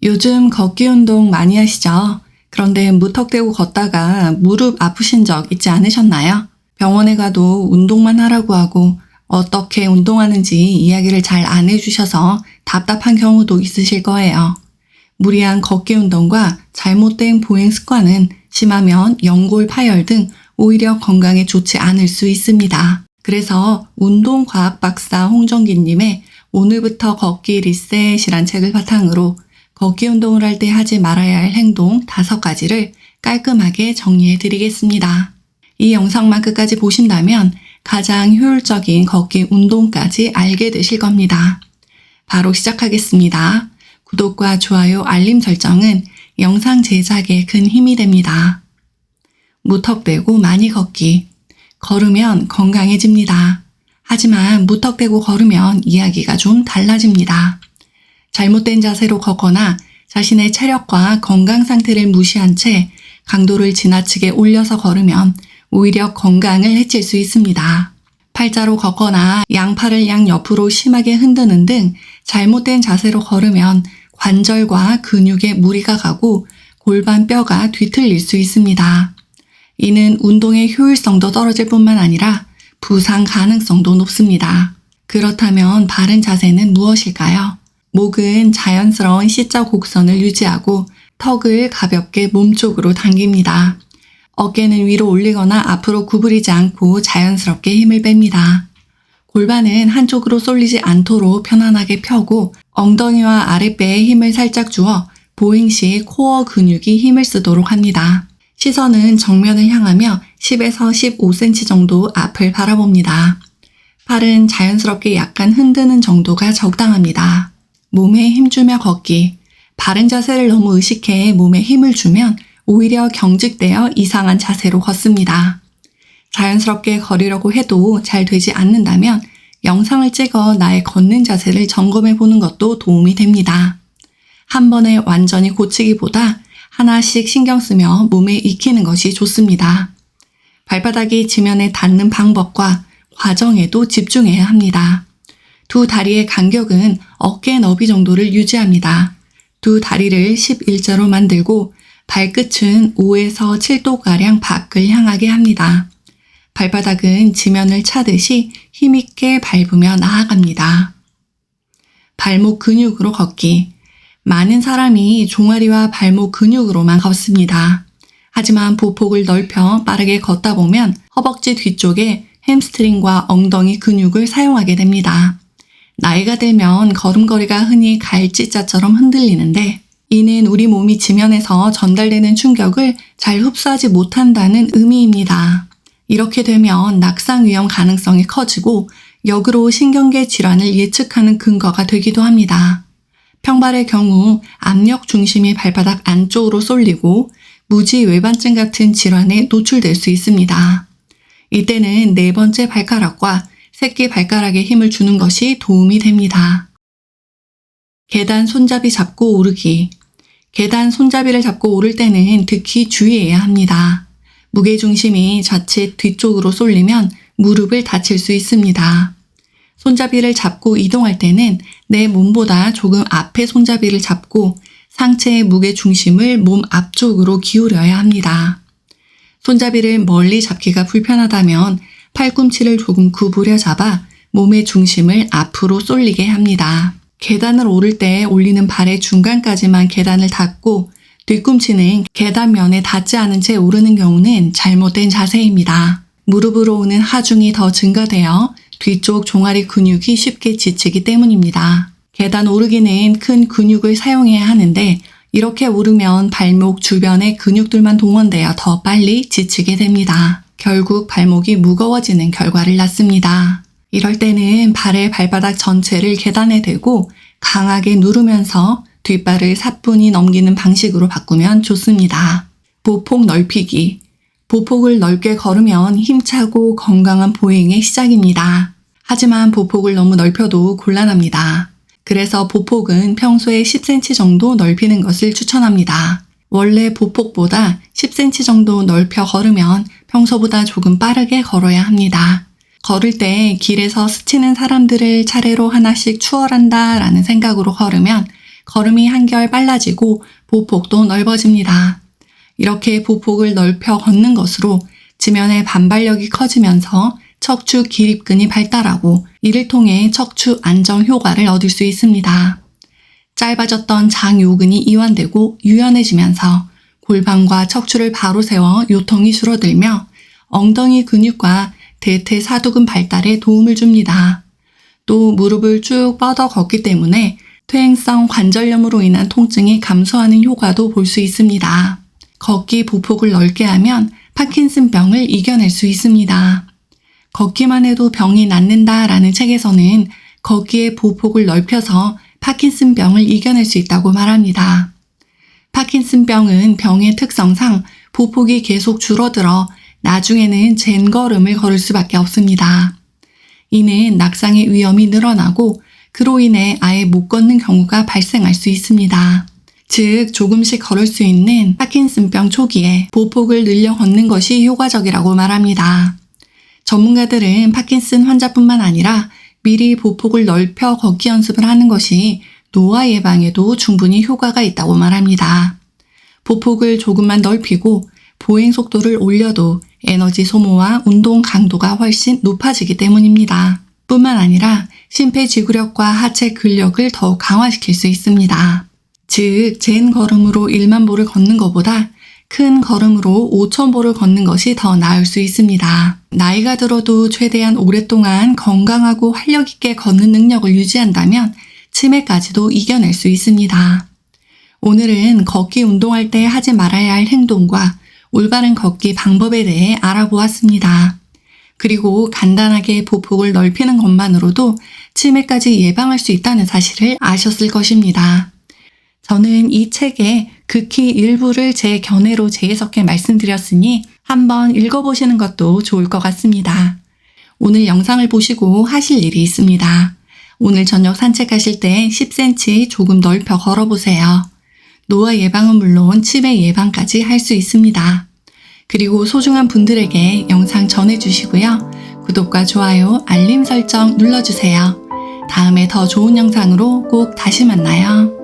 요즘 걷기 운동 많이 하시죠? 그런데 무턱대고 걷다가 무릎 아프신 적 있지 않으셨나요? 병원에 가도 운동만 하라고 하고 어떻게 운동하는지 이야기를 잘 안 해주셔서 답답한 경우도 있으실 거예요. 무리한 걷기 운동과 잘못된 보행 습관은 심하면 연골 파열 등 오히려 건강에 좋지 않을 수 있습니다. 그래서 운동과학 박사 홍정기님의 오늘부터 걷기 리셋이란 책을 바탕으로 걷기 운동을 할 때 하지 말아야 할 행동 5가지를 깔끔하게 정리해 드리겠습니다. 이 영상만 끝까지 보신다면 가장 효율적인 걷기 운동까지 알게 되실 겁니다. 바로 시작하겠습니다. 구독과 좋아요, 알림 설정은 영상 제작에 큰 힘이 됩니다. 무턱대고 많이 걷기. 걸으면 건강해집니다. 하지만 무턱대고 걸으면 이야기가 좀 달라집니다. 잘못된 자세로 걷거나 자신의 체력과 건강 상태를 무시한 채 강도를 지나치게 올려서 걸으면 오히려 건강을 해칠 수 있습니다. 팔자로 걷거나 양팔을 양옆으로 심하게 흔드는 등 잘못된 자세로 걸으면 관절과 근육에 무리가 가고 골반 뼈가 뒤틀릴 수 있습니다. 이는 운동의 효율성도 떨어질 뿐만 아니라 부상 가능성도 높습니다. 그렇다면 바른 자세는 무엇일까요? 목은 자연스러운 C자 곡선을 유지하고 턱을 가볍게 몸쪽으로 당깁니다. 어깨는 위로 올리거나 앞으로 구부리지 않고 자연스럽게 힘을 뺍니다. 골반은 한쪽으로 쏠리지 않도록 편안하게 펴고 엉덩이와 아랫배에 힘을 살짝 주어 보행 시 코어 근육이 힘을 쓰도록 합니다. 시선은 정면을 향하며 10에서 15cm 정도 앞을 바라봅니다. 팔은 자연스럽게 약간 흔드는 정도가 적당합니다. 몸에 힘주며 걷기. 바른 자세를 너무 의식해 몸에 힘을 주면 오히려 경직되어 이상한 자세로 걷습니다. 자연스럽게 걸으려고 해도 잘 되지 않는다면 영상을 찍어 나의 걷는 자세를 점검해 보는 것도 도움이 됩니다. 한 번에 완전히 고치기보다 하나씩 신경 쓰며 몸에 익히는 것이 좋습니다. 발바닥이 지면에 닿는 방법과 과정에도 집중해야 합니다. 두 다리의 간격은 어깨 너비 정도를 유지합니다. 두 다리를 11자로 만들고 발끝은 5에서 7도가량 밖을 향하게 합니다. 발바닥은 지면을 차듯이 힘있게 밟으며 나아갑니다. 발목 근육으로 걷기. 많은 사람이 종아리와 발목 근육으로만 걷습니다. 하지만 보폭을 넓혀 빠르게 걷다 보면 허벅지 뒤쪽에 햄스트링과 엉덩이 근육을 사용하게 됩니다. 나이가 들면 걸음걸이가 흔히 갈지자처럼 흔들리는데 이는 우리 몸이 지면에서 전달되는 충격을 잘 흡수하지 못한다는 의미입니다. 이렇게 되면 낙상 위험 가능성이 커지고 역으로 신경계 질환을 예측하는 근거가 되기도 합니다. 평발의 경우 압력 중심이 발바닥 안쪽으로 쏠리고 무지 외반증 같은 질환에 노출될 수 있습니다. 이때는 네 번째 발가락과 새끼 발가락에 힘을 주는 것이 도움이 됩니다. 계단 손잡이 잡고 오르기. 계단 손잡이를 잡고 오를 때는 특히 주의해야 합니다. 무게중심이 자칫 뒤쪽으로 쏠리면 무릎을 다칠 수 있습니다. 손잡이를 잡고 이동할 때는 내 몸보다 조금 앞에 손잡이를 잡고 상체의 무게중심을 몸 앞쪽으로 기울여야 합니다. 손잡이를 멀리 잡기가 불편하다면 팔꿈치를 조금 구부려 잡아 몸의 중심을 앞으로 쏠리게 합니다. 계단을 오를 때 올리는 발의 중간까지만 계단을 닿고 뒤꿈치는 계단면에 닿지 않은 채 오르는 경우는 잘못된 자세입니다. 무릎으로 오는 하중이 더 증가되어 뒤쪽 종아리 근육이 쉽게 지치기 때문입니다. 계단 오르기는 큰 근육을 사용해야 하는데 이렇게 오르면 발목 주변의 근육들만 동원되어 더 빨리 지치게 됩니다. 결국 발목이 무거워지는 결과를 낳습니다. 이럴 때는 발의 발바닥 전체를 계단에 대고 강하게 누르면서 뒷발을 사뿐히 넘기는 방식으로 바꾸면 좋습니다. 보폭 넓히기. 보폭을 넓게 걸으면 힘차고 건강한 보행의 시작입니다. 하지만 보폭을 너무 넓혀도 곤란합니다. 그래서 보폭은 평소에 10cm 정도 넓히는 것을 추천합니다. 원래 보폭보다 10cm 정도 넓혀 걸으면 평소보다 조금 빠르게 걸어야 합니다. 걸을 때 길에서 스치는 사람들을 차례로 하나씩 추월한다 라는 생각으로 걸으면 걸음이 한결 빨라지고 보폭도 넓어집니다. 이렇게 보폭을 넓혀 걷는 것으로 지면의 반발력이 커지면서 척추 기립근이 발달하고 이를 통해 척추 안정 효과를 얻을 수 있습니다. 짧아졌던 장요근이 이완되고 유연해지면서 골반과 척추를 바로 세워 요통이 줄어들며 엉덩이 근육과 대퇴사두근 발달에 도움을 줍니다. 또 무릎을 쭉 뻗어 걷기 때문에 퇴행성 관절염으로 인한 통증이 감소하는 효과도 볼 수 있습니다. 걷기 보폭을 넓게 하면 파킨슨병을 이겨낼 수 있습니다. 걷기만 해도 병이 낫는다라는 책에서는 걷기의 보폭을 넓혀서 파킨슨병을 이겨낼 수 있다고 말합니다. 파킨슨병은 병의 특성상 보폭이 계속 줄어들어 나중에는 젠걸음을 걸을 수밖에 없습니다. 이는 낙상의 위험이 늘어나고 그로 인해 아예 못 걷는 경우가 발생할 수 있습니다. 즉 조금씩 걸을 수 있는 파킨슨병 초기에 보폭을 늘려 걷는 것이 효과적이라고 말합니다. 전문가들은 파킨슨 환자뿐만 아니라 미리 보폭을 넓혀 걷기 연습을 하는 것이 노화 예방에도 충분히 효과가 있다고 말합니다. 보폭을 조금만 넓히고 보행 속도를 올려도 에너지 소모와 운동 강도가 훨씬 높아지기 때문입니다. 뿐만 아니라 심폐지구력과 하체 근력을 더욱 강화시킬 수 있습니다. 즉, 젠 걸음으로 1만 보를 걷는 것보다 큰 걸음으로 5,000보를 걷는 것이 더 나을 수 있습니다. 나이가 들어도 최대한 오랫동안 건강하고 활력 있게 걷는 능력을 유지한다면 치매까지도 이겨낼 수 있습니다. 오늘은 걷기 운동할 때 하지 말아야 할 행동과 올바른 걷기 방법에 대해 알아보았습니다. 그리고 간단하게 보폭을 넓히는 것만으로도 치매까지 예방할 수 있다는 사실을 아셨을 것입니다. 저는 이 책의 극히 일부를 제 견해로 재해석해 말씀드렸으니 한번 읽어보시는 것도 좋을 것 같습니다. 오늘 영상을 보시고 하실 일이 있습니다. 오늘 저녁 산책하실 때 10cm 조금 넓혀 걸어보세요. 노화 예방은 물론 치매 예방까지 할 수 있습니다. 그리고 소중한 분들에게 영상 전해주시고요. 구독과 좋아요, 알림 설정 눌러주세요. 다음에 더 좋은 영상으로 꼭 다시 만나요.